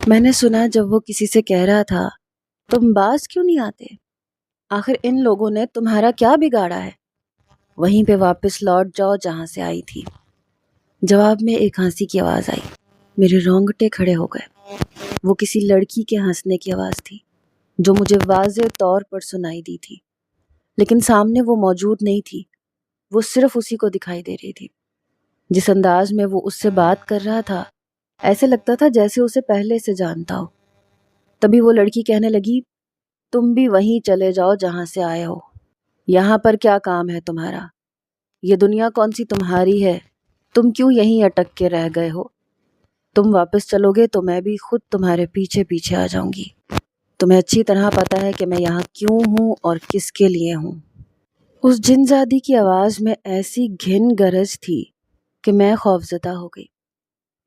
میں نے سنا جب وہ کسی سے کہہ رہا تھا تم باز کیوں نہیں آتے؟ آخر ان لوگوں نے تمہارا کیا بگاڑا ہے؟ وہیں پہ واپس لوٹ جاؤ جہاں سے آئی تھی۔ جواب میں ایک ہنسی کی آواز آئی۔ میرے رونگٹے کھڑے ہو گئے۔ وہ کسی لڑکی کے ہنسنے کی آواز تھی جو مجھے واضح طور پر سنائی دی تھی، لیکن سامنے وہ موجود نہیں تھی۔ وہ صرف اسی کو دکھائی دے رہی تھی۔ جس انداز میں وہ اس سے بات کر رہا تھا ایسے لگتا تھا جیسے اسے پہلے سے جانتا ہو۔ تبھی وہ لڑکی کہنے لگی، تم بھی وہیں چلے جاؤ جہاں سے آئے ہو۔ یہاں پر کیا کام ہے تمہارا؟ یہ دنیا کون سی تمہاری ہے؟ تم کیوں یہیں اٹک کے رہ گئے ہو؟ تم واپس چلو گے تو میں بھی خود تمہارے پیچھے پیچھے آ جاؤں گی۔ تمہیں اچھی طرح پتا ہے کہ میں یہاں کیوں ہوں اور کس کے لیے ہوں۔ اس جن زادی کی آواز میں ایسی گھن گرج تھی کہ میں خوفزدہ ہو گئی۔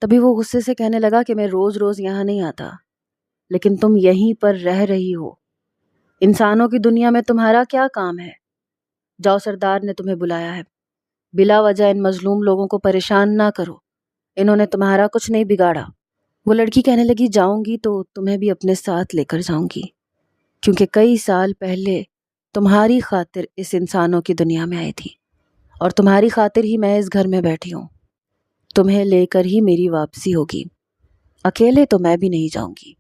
تبھی وہ غصے سے کہنے لگا کہ میں روز روز یہاں نہیں آتا، لیکن تم یہیں پر رہ رہی ہو۔ انسانوں کی دنیا میں تمہارا کیا کام ہے؟ جاؤ، سردار نے تمہیں بلایا ہے۔ بلا وجہ ان مظلوم لوگوں کو پریشان نہ کرو، انہوں نے تمہارا کچھ نہیں بگاڑا۔ وہ لڑکی کہنے لگی، جاؤں گی تو تمہیں بھی اپنے ساتھ لے کر جاؤں گی، کیونکہ کئی سال پہلے تمہاری خاطر اس انسانوں کی دنیا میں آئی تھی، اور تمہاری خاطر ہی میں اس گھر میں بیٹھی ہوں۔ تمہیں لے کر ہی میری واپسی ہوگی، اکیلے تو میں بھی نہیں جاؤں گی۔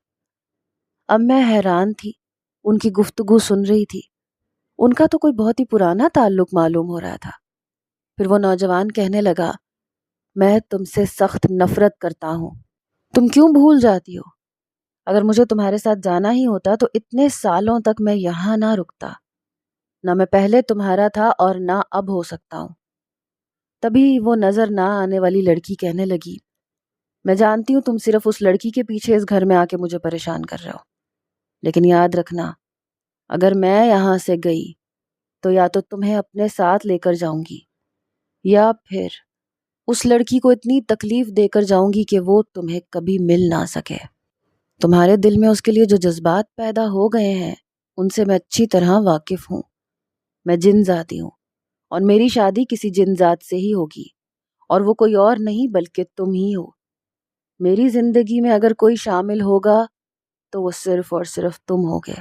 اب میں حیران تھی، ان کی گفتگو سن رہی تھی۔ ان کا تو کوئی بہت ہی پرانا تعلق معلوم ہو رہا تھا۔ پھر وہ نوجوان کہنے لگا، میں تم سے سخت نفرت کرتا ہوں۔ تم کیوں بھول جاتی ہو؟ اگر مجھے تمہارے ساتھ جانا ہی ہوتا تو اتنے سالوں تک میں یہاں نہ رکتا۔ نہ میں پہلے تمہارا تھا اور نہ اب ہو سکتا ہوں۔ تبھی وہ نظر نہ آنے والی لڑکی کہنے لگی، میں جانتی ہوں تم صرف اس لڑکی کے پیچھے اس گھر میں آ کے مجھے پریشان کر رہے ہو، لیکن یاد رکھنا، اگر میں یہاں سے گئی تو یا تو تمہیں اپنے ساتھ لے کر جاؤں گی، یا پھر اس لڑکی کو اتنی تکلیف دے کر جاؤں گی کہ وہ تمہیں کبھی مل نہ سکے۔ تمہارے دل میں اس کے لیے جو جذبات پیدا ہو گئے ہیں ان سے میں اچھی طرح واقف ہوں۔ میں جن ذاتی ہوں اور میری شادی کسی جن ذات سے ہی ہوگی، اور وہ کوئی اور نہیں بلکہ تم ہی ہو۔ میری زندگی میں اگر کوئی شامل ہوگا تو وہ صرف اور صرف تم ہوگے۔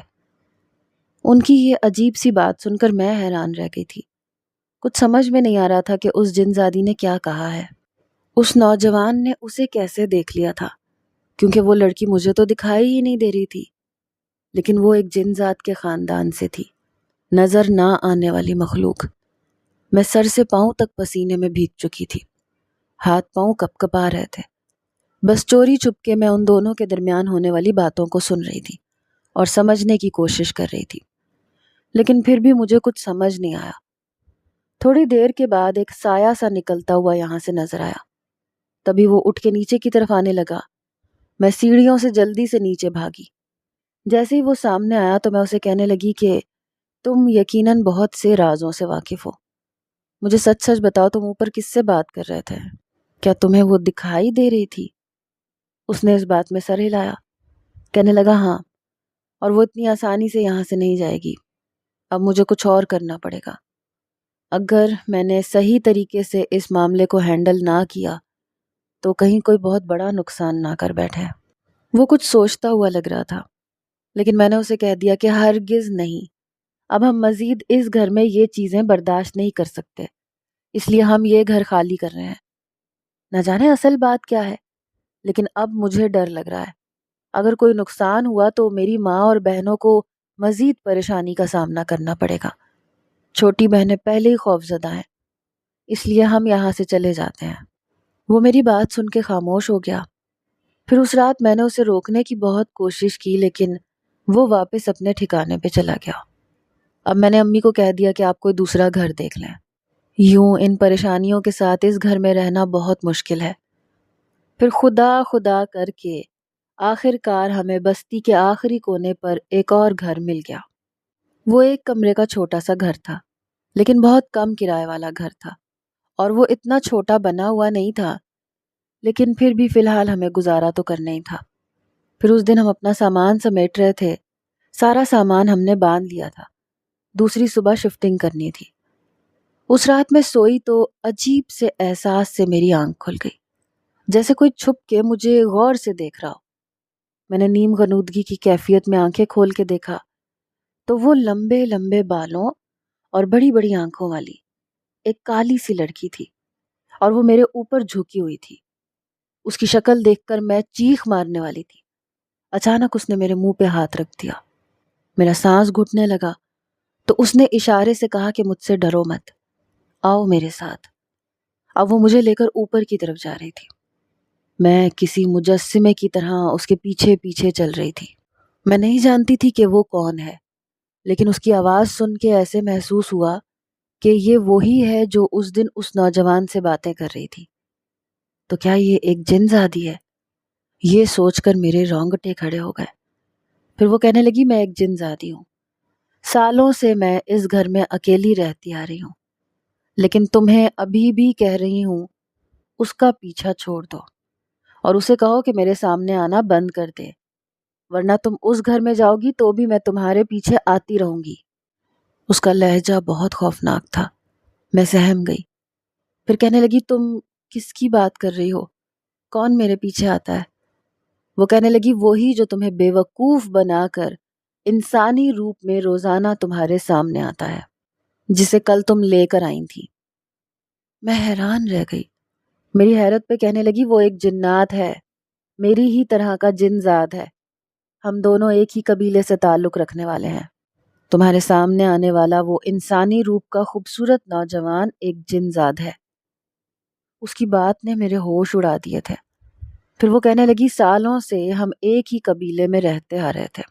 ان کی یہ عجیب سی بات سن کر میں حیران رہ گئی تھی۔ کچھ سمجھ میں نہیں آ رہا تھا کہ اس جن زادی نے کیا کہا ہے۔ اس نوجوان نے اسے کیسے دیکھ لیا تھا، کیونکہ وہ لڑکی مجھے تو دکھائی ہی نہیں دے رہی تھی، لیکن وہ ایک جن ذات کے خاندان سے تھی، نظر نہ آنے والی مخلوق۔ میں سر سے پاؤں تک پسینے میں بھیگ چکی تھی، ہاتھ پاؤں کپ کپا رہے تھے۔ بس چوری چھپ کے میں ان دونوں کے درمیان ہونے والی باتوں کو سن رہی تھی اور سمجھنے کی کوشش کر رہی تھی، لیکن پھر بھی مجھے کچھ سمجھ نہیں آیا۔ تھوڑی دیر کے بعد ایک سایہ سا نکلتا ہوا یہاں سے نظر آیا۔ تبھی وہ اٹھ کے نیچے کی طرف آنے لگا۔ میں سیڑھیوں سے جلدی سے نیچے بھاگی۔ جیسے ہی وہ سامنے آیا تو میں اسے کہنے لگی کہ تم یقیناً بہت سے رازوں سے واقف ہو۔ مجھے سچ سچ بتاؤ، تم اوپر کس سے بات کر رہے تھے؟ کیا تمہیں وہ دکھائی دے رہی تھی؟ اس نے اس بات میں سر ہلایا، کہنے لگا ہاں، اور وہ اتنی آسانی سے یہاں سے نہیں جائے گی۔ اب مجھے کچھ اور کرنا پڑے گا۔ اگر میں نے صحیح طریقے سے اس معاملے کو ہینڈل نہ کیا تو کہیں کوئی بہت بڑا نقصان نہ کر بیٹھے۔ وہ کچھ سوچتا ہوا لگ رہا تھا، لیکن میں نے اسے کہہ دیا کہ ہرگز نہیں، اب ہم مزید اس گھر میں یہ چیزیں برداشت نہیں کر سکتے، اس لیے ہم یہ گھر خالی کر رہے ہیں۔ نہ جانے اصل بات کیا ہے، لیکن اب مجھے ڈر لگ رہا ہے۔ اگر کوئی نقصان ہوا تو میری ماں اور بہنوں کو مزید پریشانی کا سامنا کرنا پڑے گا۔ چھوٹی بہنیں پہلے ہی خوفزدہ ہیں، اس لیے ہم یہاں سے چلے جاتے ہیں۔ وہ میری بات سن کے خاموش ہو گیا۔ پھر اس رات میں نے اسے روکنے کی بہت کوشش کی، لیکن وہ واپس اپنے ٹھکانے پہ چلا گیا۔ اب میں نے امی کو کہہ دیا کہ آپ کوئی دوسرا گھر دیکھ لیں۔ یوں ان پریشانیوں کے ساتھ اس گھر میں رہنا بہت مشکل ہے۔ پھر خدا خدا کر کے آخر کار ہمیں بستی کے آخری کونے پر ایک اور گھر مل گیا۔ وہ ایک کمرے کا چھوٹا سا گھر تھا، لیکن بہت کم کرائے والا گھر تھا، اور وہ اتنا چھوٹا بنا ہوا نہیں تھا، لیکن پھر بھی فی الحال ہمیں گزارا تو کرنا ہی تھا۔ پھر اس دن ہم اپنا سامان سمیٹ رہے تھے، سارا سامان ہم نے باندھ لیا تھا، دوسری صبح شفٹنگ کرنی تھی۔ اس رات میں سوئی تو عجیب سے احساس سے میری آنکھ کھل گئی، جیسے کوئی چھپ کے مجھے غور سے دیکھ رہا ہو۔ میں نے نیم غنودگی کی کیفیت میں آنکھیں کھول کے دیکھا تو وہ لمبے لمبے بالوں اور بڑی بڑی آنکھوں والی ایک کالی سی لڑکی تھی، اور وہ میرے اوپر جھکی ہوئی تھی۔ اس کی شکل دیکھ کر میں چیخ مارنے والی تھی۔ اچانک اس نے میرے منہ پہ ہاتھ رکھ دیا، میرا سانس گھٹنے لگا تو اس نے اشارے سے کہا کہ مجھ سے ڈرو مت، آؤ میرے ساتھ۔ اب وہ مجھے لے کر اوپر کی طرف جا رہی تھی۔ میں کسی مجسمے کی طرح اس کے پیچھے پیچھے چل رہی تھی۔ میں نہیں جانتی تھی کہ وہ کون ہے، لیکن اس کی آواز سن کے ایسے محسوس ہوا کہ یہ وہی ہے جو اس دن اس نوجوان سے باتیں کر رہی تھی۔ تو کیا یہ ایک جن زادی ہے؟ یہ سوچ کر میرے رونگٹے کھڑے ہو گئے۔ پھر وہ کہنے لگی، میں ایک جن زادی ہوں، سالوں سے میں اس گھر میں اکیلی رہتی آ رہی ہوں، لیکن تمہیں ابھی بھی کہہ رہی ہوں اس کا پیچھا چھوڑ دو اور اسے کہو کہ میرے سامنے آنا بند کر دے، ورنہ تم اس گھر میں جاؤ گی تو بھی میں تمہارے پیچھے آتی رہوں گی۔ اس کا لہجہ بہت خوفناک تھا۔ میں سہم گئی۔ پھر کہنے لگی، تم کس کی بات کر رہی ہو؟ کون میرے پیچھے آتا ہے؟ وہ کہنے لگی، وہی جو تمہیں بے وقوف بنا کر انسانی روپ میں روزانہ تمہارے سامنے آتا ہے، جسے کل تم لے کر آئی تھی۔ میں حیران رہ گئی۔ میری حیرت پہ کہنے لگی، وہ ایک جنات ہے، میری ہی طرح کا جن زاد ہے، ہم دونوں ایک ہی قبیلے سے تعلق رکھنے والے ہیں۔ تمہارے سامنے آنے والا وہ انسانی روپ کا خوبصورت نوجوان ایک جن زاد ہے۔ اس کی بات نے میرے ہوش اڑا دیے تھے۔ پھر وہ کہنے لگی، سالوں سے ہم ایک ہی قبیلے میں رہتے آ رہے تھے،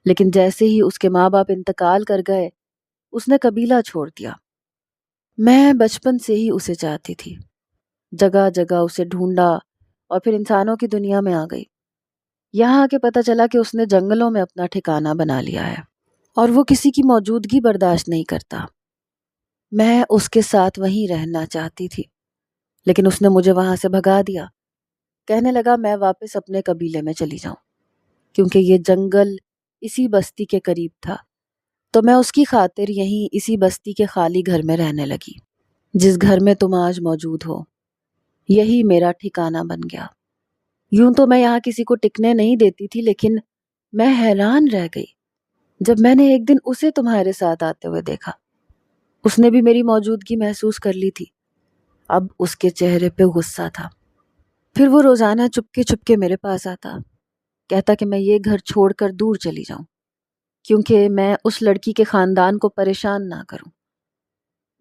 لیکن جیسے ہی اس کے ماں باپ انتقال کر گئے اس نے قبیلہ چھوڑ دیا۔ میں بچپن سے ہی اسے چاہتی تھی، جگہ جگہ اسے ڈھونڈا اور پھر انسانوں کی دنیا میں آ گئی۔ یہاں آ کے پتہ چلا کہ اس نے جنگلوں میں اپنا ٹھکانہ بنا لیا ہے اور وہ کسی کی موجودگی برداشت نہیں کرتا۔ میں اس کے ساتھ وہیں رہنا چاہتی تھی، لیکن اس نے مجھے وہاں سے بھگا دیا۔ کہنے لگا میں واپس اپنے قبیلے میں چلی جاؤں، کیونکہ یہ جنگل اسی بستی کے قریب تھا، تو میں اس کی خاطر یہیں اسی بستی کے خالی گھر میں رہنے لگی۔ جس گھر میں تم آج موجود ہو، یہی میرا ٹھکانہ بن گیا۔ یوں تو میں یہاں کسی کو ٹکنے نہیں دیتی تھی، لیکن میں حیران رہ گئی جب میں نے ایک دن اسے تمہارے ساتھ آتے ہوئے دیکھا۔ اس نے بھی میری موجودگی محسوس کر لی تھی۔ اب اس کے چہرے پہ غصہ تھا۔ پھر وہ روزانہ چپ کے میرے پاس آتا، کہتا کہ میں یہ گھر چھوڑ کر دور چلی جاؤں، کیونکہ میں اس لڑکی کے خاندان کو پریشان نہ کروں۔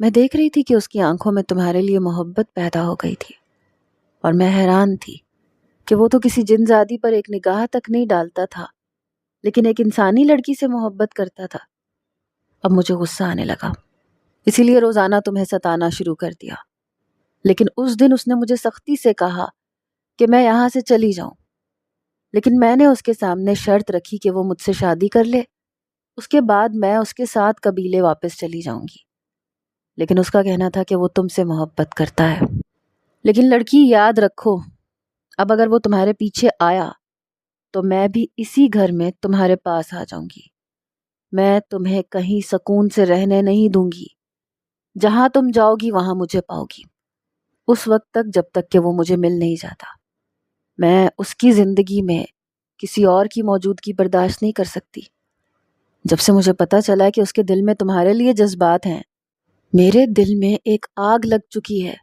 میں دیکھ رہی تھی کہ اس کی آنکھوں میں تمہارے لیے محبت پیدا ہو گئی تھی، اور میں حیران تھی کہ وہ تو کسی جن زادی پر ایک نگاہ تک نہیں ڈالتا تھا، لیکن ایک انسانی لڑکی سے محبت کرتا تھا۔ اب مجھے غصہ آنے لگا، اسی لیے روزانہ تمہیں ستانا شروع کر دیا۔ لیکن اس دن اس نے مجھے سختی سے کہا کہ میں یہاں سے چلی جاؤں، لیکن میں نے اس کے سامنے شرط رکھی کہ وہ مجھ سے شادی کر لے، اس کے بعد میں اس کے ساتھ قبیلے واپس چلی جاؤں گی۔ لیکن اس کا کہنا تھا کہ وہ تم سے محبت کرتا ہے۔ لیکن لڑکی، یاد رکھو، اب اگر وہ تمہارے پیچھے آیا تو میں بھی اسی گھر میں تمہارے پاس آ جاؤں گی۔ میں تمہیں کہیں سکون سے رہنے نہیں دوں گی۔ جہاں تم جاؤ گی وہاں مجھے پاؤ گی، اس وقت تک جب تک کہ وہ مجھے مل نہیں جاتا۔ میں اس کی زندگی میں کسی اور کی موجودگی برداشت نہیں کر سکتی۔ جب سے مجھے پتہ چلا کہ اس کے دل میں تمہارے لیے جذبات ہیں، میرے دل میں ایک آگ لگ چکی ہے،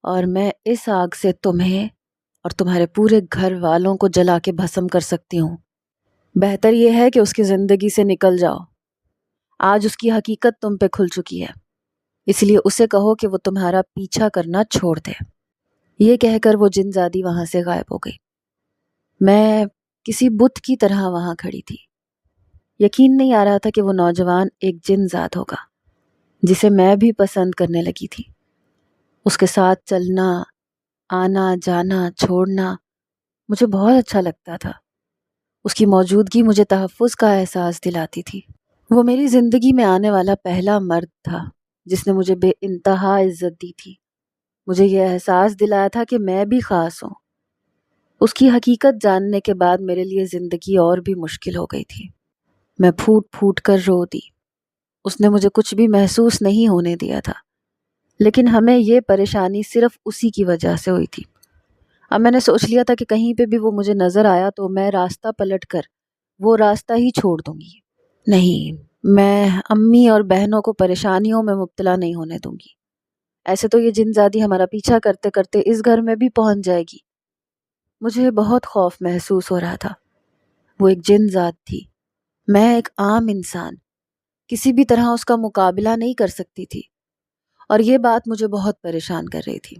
اور میں اس آگ سے تمہیں اور تمہارے پورے گھر والوں کو جلا کے بھسم کر سکتی ہوں۔ بہتر یہ ہے کہ اس کی زندگی سے نکل جاؤ۔ آج اس کی حقیقت تم پہ کھل چکی ہے، اس لیے اسے کہو کہ وہ تمہارا پیچھا کرنا چھوڑ دے۔ یہ کہہ کر وہ جن زادی وہاں سے غائب ہو گئی۔ میں کسی بت کی طرح وہاں کھڑی تھی۔ یقین نہیں آ رہا تھا کہ وہ نوجوان ایک جن زاد ہوگا جسے میں بھی پسند کرنے لگی تھی۔ اس کے ساتھ چلنا، آنا جانا، چھوڑنا مجھے بہت اچھا لگتا تھا۔ اس کی موجودگی مجھے تحفظ کا احساس دلاتی تھی۔ وہ میری زندگی میں آنے والا پہلا مرد تھا جس نے مجھے بے انتہا عزت دی تھی۔ مجھے یہ احساس دلایا تھا کہ میں بھی خاص ہوں۔ اس کی حقیقت جاننے کے بعد میرے لیے زندگی اور بھی مشکل ہو گئی تھی۔ میں پھوٹ پھوٹ کر رو دی۔ اس نے مجھے کچھ بھی محسوس نہیں ہونے دیا تھا، لیکن ہمیں یہ پریشانی صرف اسی کی وجہ سے ہوئی تھی۔ اب میں نے سوچ لیا تھا کہ کہیں پہ بھی وہ مجھے نظر آیا تو میں راستہ پلٹ کر وہ راستہ ہی چھوڑ دوں گی۔ نہیں، میں امی اور بہنوں کو پریشانیوں میں مبتلا نہیں ہونے دوں گی۔ ایسے تو یہ جن زادی ہمارا پیچھا کرتے کرتے اس گھر میں بھی پہنچ جائے گی۔ مجھے بہت خوف محسوس ہو رہا تھا۔ وہ ایک جن ذات تھی، میں ایک عام انسان، کسی بھی طرح اس کا مقابلہ نہیں کر سکتی تھی، اور یہ بات مجھے بہت پریشان کر رہی تھی۔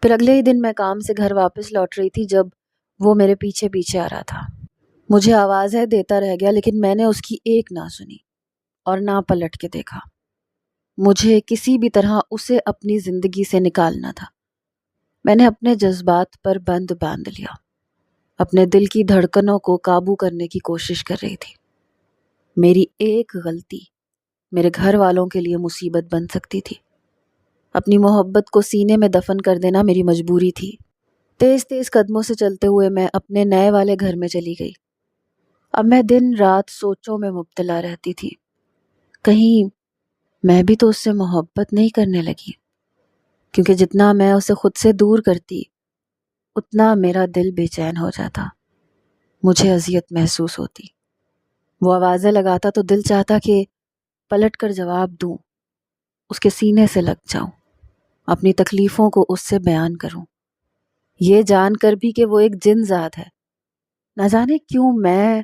پھر اگلے ہی دن میں کام سے گھر واپس لوٹ رہی تھی جب وہ میرے پیچھے پیچھے آ رہا تھا۔ مجھے آوازیں دیتا رہ گیا لیکن میں نے اس کی ایک نہ سنی اور نہ پلٹ کے دیکھا۔ مجھے کسی بھی طرح اسے اپنی زندگی سے نکالنا تھا۔ میں نے اپنے جذبات پر بند باندھ لیا، اپنے دل کی دھڑکنوں کو قابو کرنے کی کوشش کر رہی تھی۔ میری ایک غلطی میرے گھر والوں کے لیے مصیبت بن سکتی تھی۔ اپنی محبت کو سینے میں دفن کر دینا میری مجبوری تھی۔ تیز تیز قدموں سے چلتے ہوئے میں اپنے نئے والے گھر میں چلی گئی۔ اب میں دن رات سوچوں میں مبتلا رہتی تھی، کہیں میں بھی تو اس سے محبت نہیں کرنے لگی، کیونکہ جتنا میں اسے خود سے دور کرتی اتنا میرا دل بے چین ہو جاتا، مجھے اذیت محسوس ہوتی۔ وہ آوازیں لگاتا تو دل چاہتا کہ پلٹ کر جواب دوں، اس کے سینے سے لگ جاؤں، اپنی تکلیفوں کو اس سے بیان کروں، یہ جان کر بھی کہ وہ ایک جن ذات ہے۔ نہ جانے کیوں میں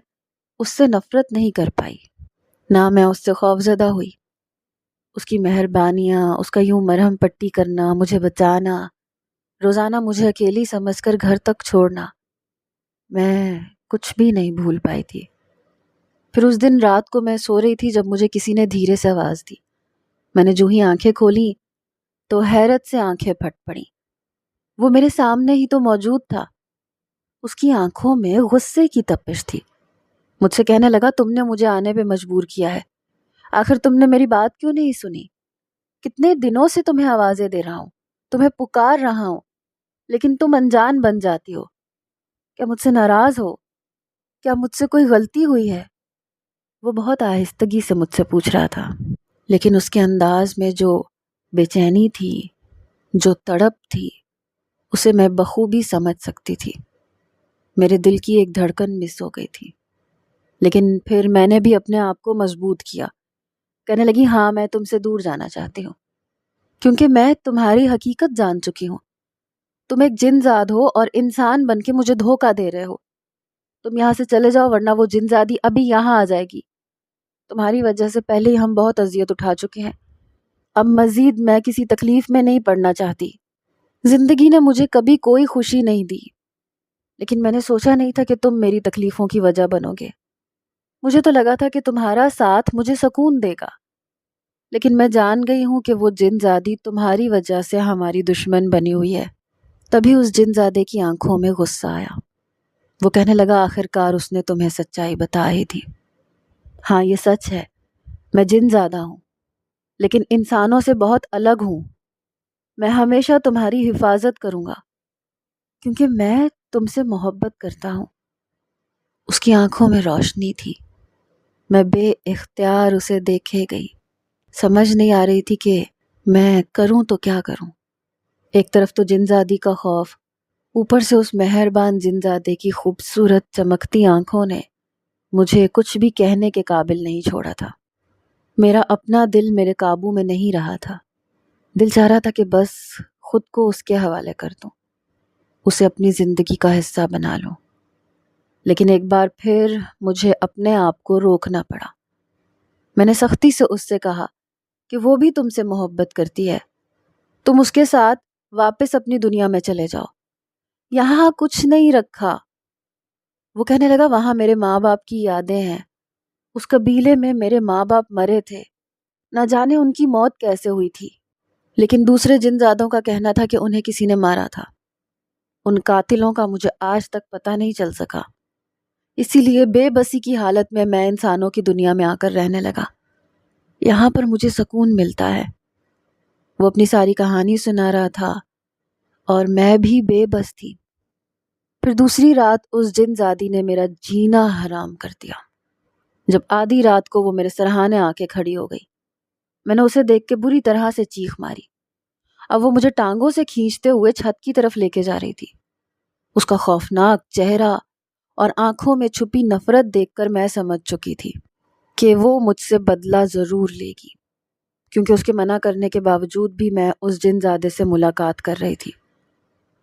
اس سے نفرت نہیں کر پائی، نہ میں اس سے خوفزدہ ہوئی۔ اس کی مہربانیاں، اس کا یوں مرہم پٹی کرنا، مجھے بچانا، روزانہ مجھے اکیلی سمجھ کر گھر تک چھوڑنا، میں کچھ بھی نہیں بھول پائی تھی۔ پھر اس دن رات کو میں سو رہی تھی جب مجھے کسی نے دھیرے سے آواز دی۔ میں نے جو ہی آنکھیں کھولیں تو حیرت سے آنکھیں پھٹ پڑیں۔ وہ میرے سامنے ہی تو موجود تھا۔ اس کی آنکھوں میں غصے کی تپش تھی۔ مجھ سے کہنے لگا، تم نے مجھے آنے پہ مجبور کیا ہے، آخر تم نے میری بات کیوں نہیں سنی؟ کتنے دنوں سے تمہیں آوازیں دے رہا ہوں، تمہیں پکار رہا ہوں، لیکن تم انجان بن جاتی ہو۔ کیا مجھ سے ناراض ہو؟ کیا مجھ سے کوئی غلطی ہوئی ہے؟ وہ بہت آہستگی سے مجھ سے پوچھ رہا تھا، لیکن اس کے انداز میں جو بے چینی تھی، جو تڑپ تھی، اسے میں بخوبی سمجھ سکتی تھی۔ میرے دل کی ایک دھڑکن مس ہو گئی تھی، لیکن پھر میں نے بھی اپنے آپ کو مضبوط کیا۔ کہنے لگی، ہاں میں تم سے دور جانا چاہتی ہوں، کیونکہ میں تمہاری حقیقت جان چکی ہوں۔ تم ایک جن زاد ہو اور انسان بن کے مجھے دھوکہ دے رہے ہو۔ تم یہاں سے چلے جاؤ ورنہ وہ جن زادی ابھی یہاں آ جائے گی۔ تمہاری وجہ سے پہلے ہی ہم بہت اذیت اٹھا چکے ہیں، اب مزید میں کسی تکلیف میں نہیں پڑنا چاہتی۔ زندگی نے مجھے کبھی کوئی خوشی نہیں دی، لیکن میں نے سوچا نہیں تھا کہ تم میری تکلیفوں کی وجہ بنو گے۔ مجھے تو لگا تھا کہ تمہارا ساتھ مجھے سکون دے گا، لیکن میں جان گئی ہوں کہ وہ جن زادی تمہاری وجہ سے ہماری دشمن بنی ہوئی ہے۔ تبھی اس جن زادے کی آنکھوں میں غصہ آیا۔ وہ کہنے لگا، آخر کار اس نے تمہیں سچائی بتا ہی دی۔ ہاں یہ سچ ہے، میں جن زادہ ہوں، لیکن انسانوں سے بہت الگ ہوں۔ میں ہمیشہ تمہاری حفاظت کروں گا، کیونکہ میں تم سے محبت کرتا ہوں۔ اس کی آنکھوں میں روشنی تھی۔ میں بے اختیار اسے دیکھے گئی، سمجھ نہیں آ رہی تھی کہ میں کروں تو کیا کروں۔ ایک طرف تو جن زادی کا خوف، اوپر سے اس مہربان جن زادے کی خوبصورت چمکتی آنکھوں نے مجھے کچھ بھی کہنے کے قابل نہیں چھوڑا تھا۔ میرا اپنا دل میرے قابو میں نہیں رہا تھا۔ دل چاہ رہا تھا کہ بس خود کو اس کے حوالے کر دوں، اسے اپنی زندگی کا حصہ بنا لوں، لیکن ایک بار پھر مجھے اپنے آپ کو روکنا پڑا۔ میں نے سختی سے اس سے کہا کہ وہ بھی تم سے محبت کرتی ہے، تم اس کے ساتھ واپس اپنی دنیا میں چلے جاؤ، یہاں کچھ نہیں رکھا۔ وہ کہنے لگا، وہاں میرے ماں باپ کی یادیں ہیں، اس قبیلے میں میرے ماں باپ مرے تھے، نہ جانے ان کی موت کیسے ہوئی تھی، لیکن دوسرے جن زادوں کا کہنا تھا کہ انہیں کسی نے مارا تھا۔ ان قاتلوں کا مجھے آج تک پتہ نہیں چل سکا، اسی لیے بے بسی کی حالت میں میں انسانوں کی دنیا میں آ کر رہنے لگا۔ یہاں پر مجھے سکون ملتا ہے۔ وہ اپنی ساری کہانی سنا رہا تھا اور میں بھی بے بس تھی۔ پھر دوسری رات اس جن زادی نے میرا جینا حرام کر دیا۔ جب آدھی رات کو وہ میرے سرہانے آ کے کھڑی ہو گئی، میں نے اسے دیکھ کے بری طرح سے چیخ ماری۔ اب وہ مجھے ٹانگوں سے کھینچتے ہوئے چھت کی طرف لے کے جا رہی تھی۔ اس کا خوفناک چہرہ اور آنکھوں میں چھپی نفرت دیکھ کر میں سمجھ چکی تھی کہ وہ مجھ سے بدلہ ضرور لے گی، کیونکہ اس کے منع کرنے کے باوجود بھی میں اس جن زادے سے ملاقات کر رہی تھی۔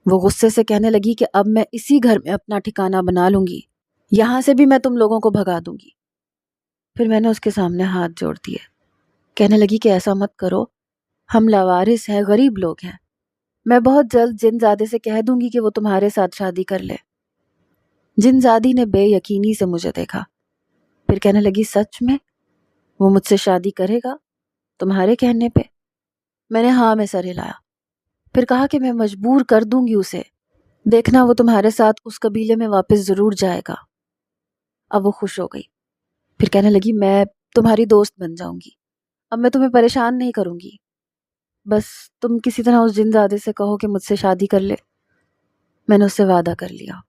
وہ غصے سے کہنے لگی کہ اب میں اسی گھر میں اپنا ٹھکانہ بنا لوں گی، یہاں سے بھی میں تم لوگوں کو بھگا دوں گی۔ پھر میں نے اس کے سامنے ہاتھ جوڑ دیے، کہنے لگی کہ ایسا مت کرو، ہم لاوارث ہیں، غریب لوگ ہیں، میں بہت جلد جن زادے سے کہہ دوں گی کہ وہ تمہارے ساتھ شادی کر لے۔ جن زادی نے بے یقینی سے مجھے دیکھا، پھر کہنے لگی سچ میں وہ مجھ سے شادی کرے گا تمہارے کہنے پہ؟ میں نے ہاں میں سر ہلایا، پھر کہا کہ میں مجبور کر دوں گی اسے، دیکھنا وہ تمہارے ساتھ اس قبیلے میں واپس ضرور جائے گا۔ اب وہ خوش ہو گئی، پھر کہنے لگی میں تمہاری دوست بن جاؤں گی، اب میں تمہیں پریشان نہیں کروں گی، بس تم کسی طرح اس جن زادے سے کہو کہ مجھ سے شادی کر لے۔ میں نے اس سے وعدہ کر لیا،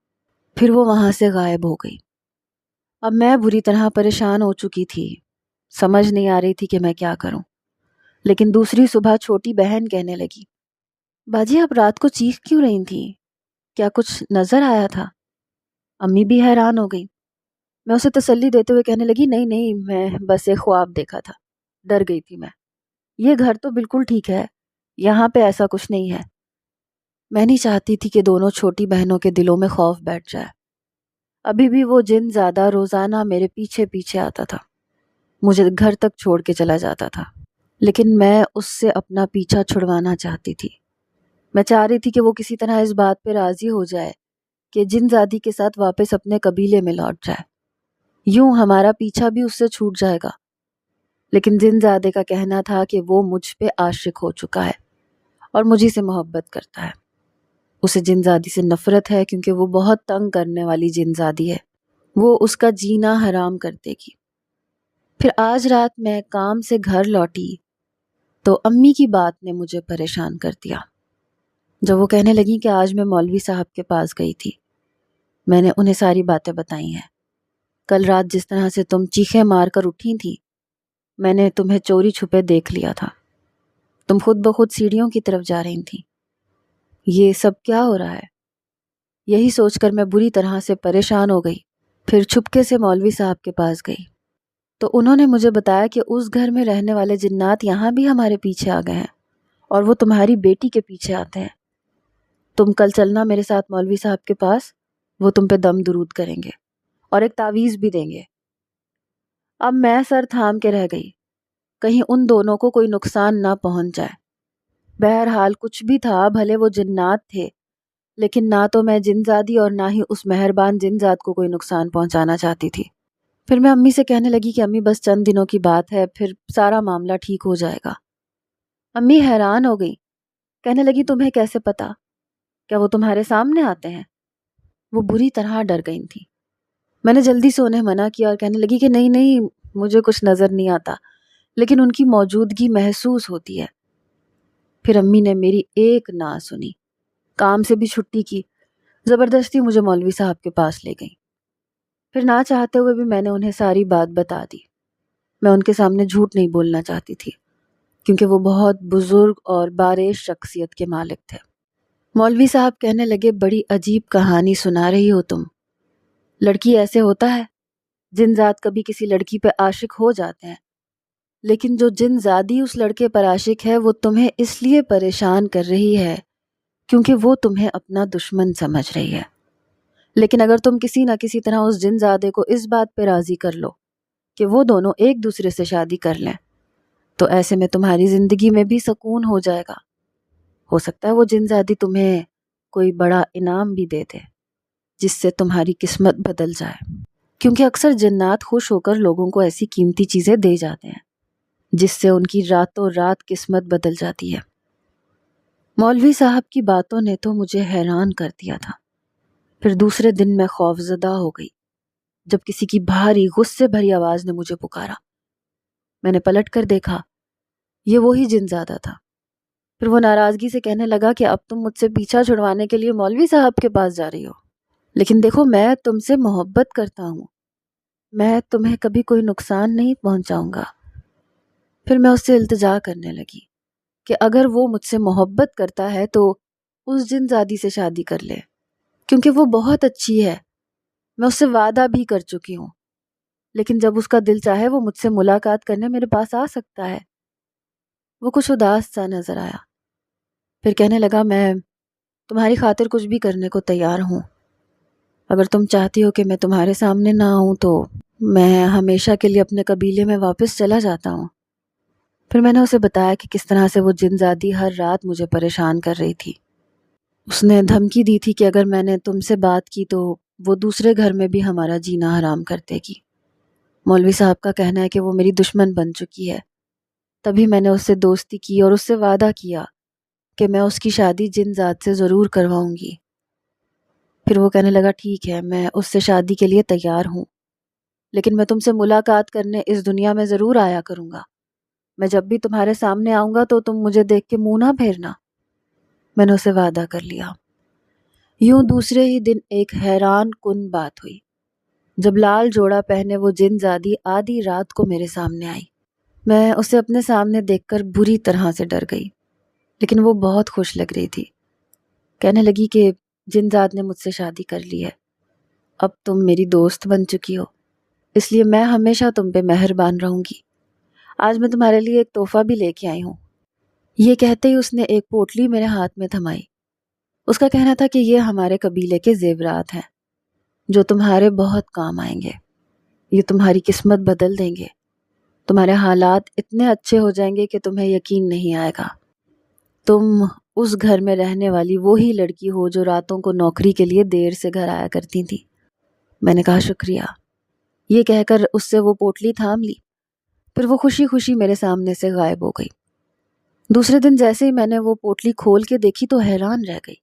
پھر وہ وہاں سے غائب ہو گئی۔ اب میں بری طرح پریشان ہو چکی تھی، سمجھ نہیں آ رہی تھی کہ میں کیا کروں۔ لیکن دوسری صبح چھوٹی بہن کہنے لگی باجی آپ رات کو چیخ کیوں رہی تھی؟ کیا کچھ نظر آیا تھا؟ امی بھی حیران ہو گئی۔ میں اسے تسلی دیتے ہوئے کہنے لگی نہیں نہیں، میں بس ایک خواب دیکھا تھا، ڈر گئی تھی میں، یہ گھر تو بالکل ٹھیک ہے، یہاں پہ ایسا کچھ نہیں ہے۔ میں نہیں چاہتی تھی کہ دونوں چھوٹی بہنوں کے دلوں میں خوف بیٹھ جائے۔ ابھی بھی وہ جن زیادہ روزانہ میرے پیچھے پیچھے آتا تھا، مجھے گھر تک چھوڑ کے چلا جاتا تھا، لیکن میں اس سے اپنا پیچھا چھڑوانا چاہتی تھی۔ میں چاہ رہی تھی کہ وہ کسی طرح اس بات پہ راضی ہو جائے کہ جن زادی کے ساتھ واپس اپنے قبیلے میں لوٹ جائے، یوں ہمارا پیچھا بھی اس سے چھوٹ جائے گا۔ لیکن جن زادے کا کہنا تھا کہ وہ مجھ پہ عاشق ہو چکا ہے اور مجھے سے محبت کرتا ہے، اسے جن زادی سے نفرت ہے کیونکہ وہ بہت تنگ کرنے والی جن زادی ہے، وہ اس کا جینا حرام کر دے گی۔ پھر آج رات میں کام سے گھر لوٹی تو امی کی بات نے مجھے پریشان کر دیا۔ جب وہ کہنے لگی کہ آج میں مولوی صاحب کے پاس گئی تھی، میں نے انہیں ساری باتیں بتائی ہیں۔ کل رات جس طرح سے تم چیخیں مار کر اٹھی تھی، میں نے تمہیں چوری چھپے دیکھ لیا تھا، تم خود بخود سیڑھیوں کی طرف جا رہی تھی۔ یہ سب کیا ہو رہا ہے؟ یہی سوچ کر میں بری طرح سے پریشان ہو گئی۔ پھر چھپکے سے مولوی صاحب کے پاس گئی تو انہوں نے مجھے بتایا کہ اس گھر میں رہنے والے جنات یہاں بھی ہمارے پیچھے آ گئے ہیں اور وہ تمہاری بیٹی کے پیچھے آتے ہیں۔ تم کل چلنا میرے ساتھ مولوی صاحب کے پاس، وہ تم پہ دم درود کریں گے اور ایک تعویذ بھی دیں گے۔ اب میں سر تھام کے رہ گئی، کہیں ان دونوں کو کوئی نقصان نہ پہنچ جائے۔ بہرحال کچھ بھی تھا، بھلے وہ جنات تھے، لیکن نہ تو میں جن زادی اور نہ ہی اس مہربان جن زاد کو کوئی نقصان پہنچانا چاہتی تھی۔ پھر میں امی سے کہنے لگی کہ امی بس چند دنوں کی بات ہے، پھر سارا معاملہ ٹھیک ہو جائے گا۔ امی حیران ہو گئی، کہنے لگی تمہیں کیسے پتا؟ کیا وہ تمہارے سامنے آتے ہیں؟ وہ بری طرح ڈر گئی تھی۔ میں نے جلدی سے انہیں منع کیا اور کہنے لگی کہ نہیں نہیں، مجھے کچھ نظر نہیں آتا، لیکن ان کی موجودگی محسوس ہوتی ہے۔ پھر امی نے میری ایک نہ سنی، کام سے بھی چھٹی کی، زبردستی مجھے مولوی صاحب کے پاس لے گئی۔ پھر نہ چاہتے ہوئے بھی میں نے انہیں ساری بات بتا دی۔ میں ان کے سامنے جھوٹ نہیں بولنا چاہتی تھی کیونکہ وہ بہت بزرگ اور بارش شخصیت کے مالک تھے۔ مولوی صاحب کہنے لگے بڑی عجیب کہانی سنا رہی ہو تم، لڑکی ایسے ہوتا ہے، جن زاد کبھی کسی لڑکی پہ عاشق ہو جاتے ہیں، لیکن جو جن زادی اس لڑکے پر عاشق ہے وہ تمہیں اس لیے پریشان کر رہی ہے کیونکہ وہ تمہیں اپنا دشمن سمجھ رہی ہے۔ لیکن اگر تم کسی نہ کسی طرح اس جن زادے کو اس بات پہ راضی کر لو کہ وہ دونوں ایک دوسرے سے شادی کر لیں تو ایسے میں تمہاری زندگی میں بھی سکون ہو جائے گا۔ ہو سکتا ہے وہ جن زادی تمہیں کوئی بڑا انعام بھی دے دے جس سے تمہاری قسمت بدل جائے، کیونکہ اکثر جنات خوش ہو کر لوگوں کو ایسی قیمتی چیزیں دے جاتے ہیں جس سے ان کی راتوں رات قسمت بدل جاتی ہے۔ مولوی صاحب کی باتوں نے تو مجھے حیران کر دیا تھا۔ پھر دوسرے دن میں خوف زدہ ہو گئی جب کسی کی بھاری غصے بھری آواز نے مجھے پکارا۔ میں نے پلٹ کر دیکھا، یہ وہی جن زادہ تھا۔ پھر وہ ناراضگی سے کہنے لگا کہ اب تم مجھ سے پیچھا چھڑوانے کے لیے مولوی صاحب کے پاس جا رہی ہو، لیکن دیکھو میں تم سے محبت کرتا ہوں، میں تمہیں کبھی کوئی نقصان نہیں پہنچاؤں گا۔ پھر میں اس سے التجا کرنے لگی کہ اگر وہ مجھ سے محبت کرتا ہے تو اس جن زادی سے شادی کر لے، کیونکہ وہ بہت اچھی ہے، میں اس سے وعدہ بھی کر چکی ہوں، لیکن جب اس کا دل چاہے وہ مجھ سے ملاقات کرنے میرے پاس آ سکتا ہے۔ وہ کچھ اداس سا نظر آیا، پھر کہنے لگا میں تمہاری خاطر کچھ بھی کرنے کو تیار ہوں۔ اگر تم چاہتی ہو کہ میں تمہارے سامنے نہ آؤں تو میں ہمیشہ کے لیے اپنے قبیلے میں واپس چلا جاتا ہوں۔ پھر میں نے اسے بتایا کہ کس طرح سے وہ جن زادی ہر رات مجھے پریشان کر رہی تھی۔ اس نے دھمکی دی تھی کہ اگر میں نے تم سے بات کی تو وہ دوسرے گھر میں بھی ہمارا جینا حرام کر دے گی۔ مولوی صاحب کا کہنا ہے کہ وہ میری دشمن بن چکی ہے۔ تبھی میں نے اس سے دوستی کی اور اس سے وعدہ کیا کہ میں اس کی شادی جن ذات سے ضرور کرواؤں گی۔ پھر وہ کہنے لگا ٹھیک ہے، میں اس سے شادی کے لیے تیار ہوں، لیکن میں تم سے ملاقات کرنے اس دنیا میں ضرور آیا کروں گا۔ میں جب بھی تمہارے سامنے آؤں گا تو تم مجھے دیکھ کے منہ نہ پھیرنا۔ میں نے اسے وعدہ کر لیا۔ یوں دوسرے ہی دن ایک حیران کن بات ہوئی جب لال جوڑا پہنے وہ جن زادی آدھی رات کو میرے سامنے آئی۔ میں اسے اپنے سامنے دیکھ کر بری طرح سے ڈر گئی، لیکن وہ بہت خوش لگ رہی تھی۔ کہنے لگی کہ جن زاد نے مجھ سے شادی کر لی ہے، اب تم میری دوست بن چکی ہو، اس لیے میں ہمیشہ تم پہ مہربان رہوں گی۔ آج میں تمہارے لیے ایک تحفہ بھی لے کے آئی ہوں۔ یہ کہتے ہی اس نے ایک پوٹلی میرے ہاتھ میں تھمائی۔ اس کا کہنا تھا کہ یہ ہمارے قبیلے کے زیورات ہیں جو تمہارے بہت کام آئیں گے، یہ تمہاری قسمت بدل دیں گے، تمہارے حالات اتنے اچھے ہو جائیں گے کہ تمہیں یقین نہیں آئے گا۔ تم اس گھر میں رہنے والی وہی لڑکی ہو جو راتوں کو نوکری کے لیے دیر سے گھر آیا کرتی تھی۔ میں نے کہا شکریہ۔ یہ کہہ کر اس سے وہ پوٹلی تھام لی، پھر وہ خوشی خوشی میرے سامنے سے غائب ہو گئی۔ دوسرے دن جیسے ہی میں نے وہ پوٹلی کھول کے دیکھی تو حیران رہ گئی۔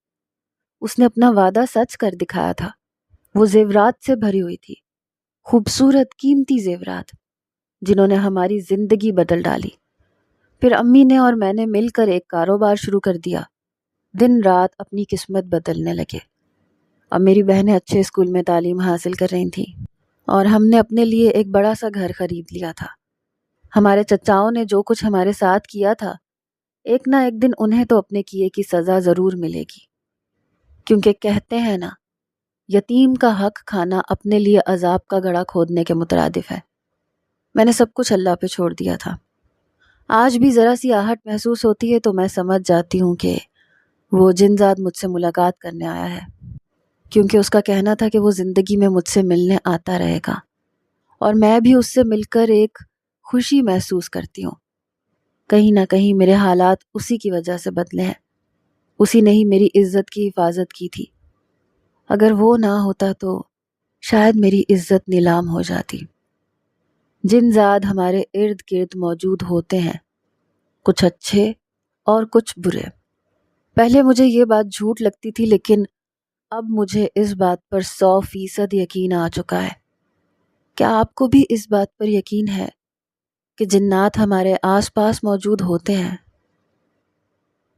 اس نے اپنا وعدہ سچ کر دکھایا تھا۔ وہ زیورات سے بھری ہوئی تھی، خوبصورت قیمتی زیورات جنہوں نے ہماری زندگی بدل ڈالی۔ پھر امی نے اور میں نے مل کر ایک کاروبار شروع کر دیا، دن رات اپنی قسمت بدلنے لگے۔ اب میری بہنیں اچھے اسکول میں تعلیم حاصل کر رہی تھیں اور ہم نے اپنے لیے ایک بڑا سا گھر خرید لیا تھا۔ ہمارے چچاؤں نے جو کچھ ہمارے ساتھ کیا تھا، ایک نہ ایک دن انہیں تو اپنے کیے کی سزا ضرور ملے گی، کیونکہ کہتے ہیں نا، یتیم کا حق کھانا اپنے لیے عذاب کا گڑھا کھودنے کے مترادف ہے۔ میں نے سب کچھ اللہ پہ چھوڑ دیا تھا۔ آج بھی ذرا سی آہٹ محسوس ہوتی ہے تو میں سمجھ جاتی ہوں کہ وہ جن زاد مجھ سے ملاقات کرنے آیا ہے، کیونکہ اس کا کہنا تھا کہ وہ زندگی میں مجھ سے ملنے آتا رہے گا، اور میں بھی اس سے مل کر ایک خوشی محسوس کرتی ہوں۔ کہیں نہ کہیں میرے حالات اسی کی وجہ سے بدلے ہیں، اسی نے ہی میری عزت کی حفاظت کی تھی۔ اگر وہ نہ ہوتا تو شاید میری عزت نیلام ہو جاتی۔ جن زاد ہمارے ارد گرد موجود ہوتے ہیں، کچھ اچھے اور کچھ برے۔ پہلے مجھے یہ بات جھوٹ لگتی تھی، لیکن اب مجھے اس بات پر 100% یقین آ چکا ہے۔ کیا آپ کو بھی اس بات پر یقین ہے کہ جنات ہمارے آس پاس موجود ہوتے ہیں؟